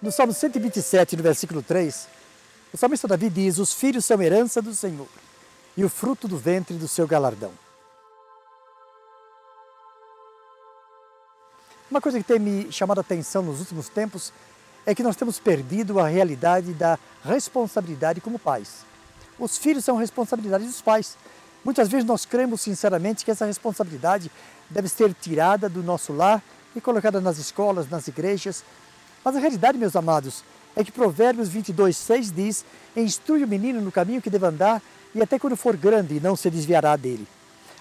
No Salmo 127, no versículo 3, o salmista Davi diz: os filhos são herança do Senhor e o fruto do ventre do seu galardão. Uma coisa que tem me chamado a atenção nos últimos tempos é que nós temos perdido a realidade da responsabilidade como pais. Os filhos são responsabilidade dos pais. Muitas vezes nós cremos sinceramente que essa responsabilidade deve ser tirada do nosso lar e colocada nas escolas, nas igrejas. Mas a realidade, meus amados, é que Provérbios 22:6 diz: instrui o menino no caminho que deve andar e até quando for grande não se desviará dele.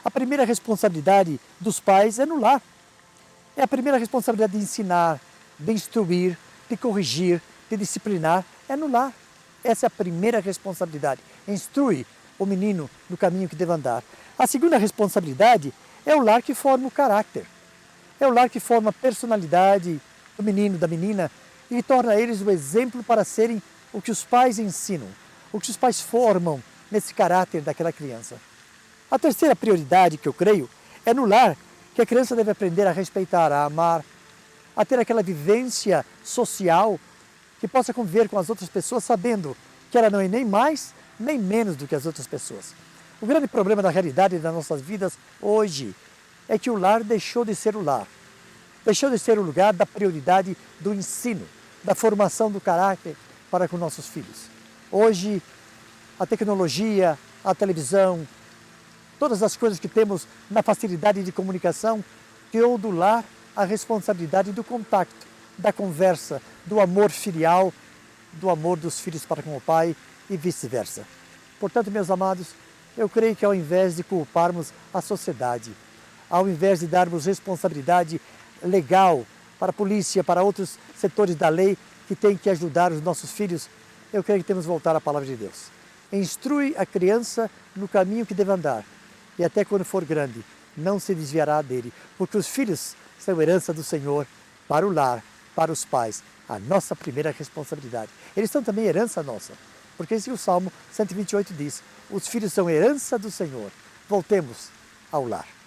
A primeira responsabilidade dos pais é no lar. É a primeira responsabilidade de ensinar, de instruir, de corrigir, de disciplinar, é no lar. Essa é a primeira responsabilidade. Instrui o menino no caminho que deve andar. A segunda responsabilidade é o lar que forma o caráter. É o lar que forma a personalidade do menino, da menina, e torna eles o exemplo para serem o que os pais ensinam, o que os pais formam nesse caráter daquela criança. A terceira prioridade que eu creio é no lar que a criança deve aprender a respeitar, a amar, a ter aquela vivência social que possa conviver com as outras pessoas sabendo que ela não é nem mais nem menos do que as outras pessoas. O grande problema da realidade das nossas vidas hoje é que o lar deixou de ser o lar. Deixou de ser o lugar da prioridade do ensino, da formação do caráter para com nossos filhos. Hoje, a tecnologia, a televisão, todas as coisas que temos na facilidade de comunicação, tirou do lar a responsabilidade do contato, da conversa, do amor filial, do amor dos filhos para com o pai e vice-versa. Portanto, meus amados, eu creio que ao invés de culparmos a sociedade, ao invés de darmos responsabilidade legal para a polícia, para outros setores da lei que têm que ajudar os nossos filhos, eu creio que temos que voltar à palavra de Deus. Instrui a criança no caminho que deve andar e até quando for grande não se desviará dele, porque os filhos são herança do Senhor para o lar, para os pais, a nossa primeira responsabilidade. Eles são também herança nossa, porque isso que o Salmo 128 diz: os filhos são herança do Senhor. Voltemos ao lar.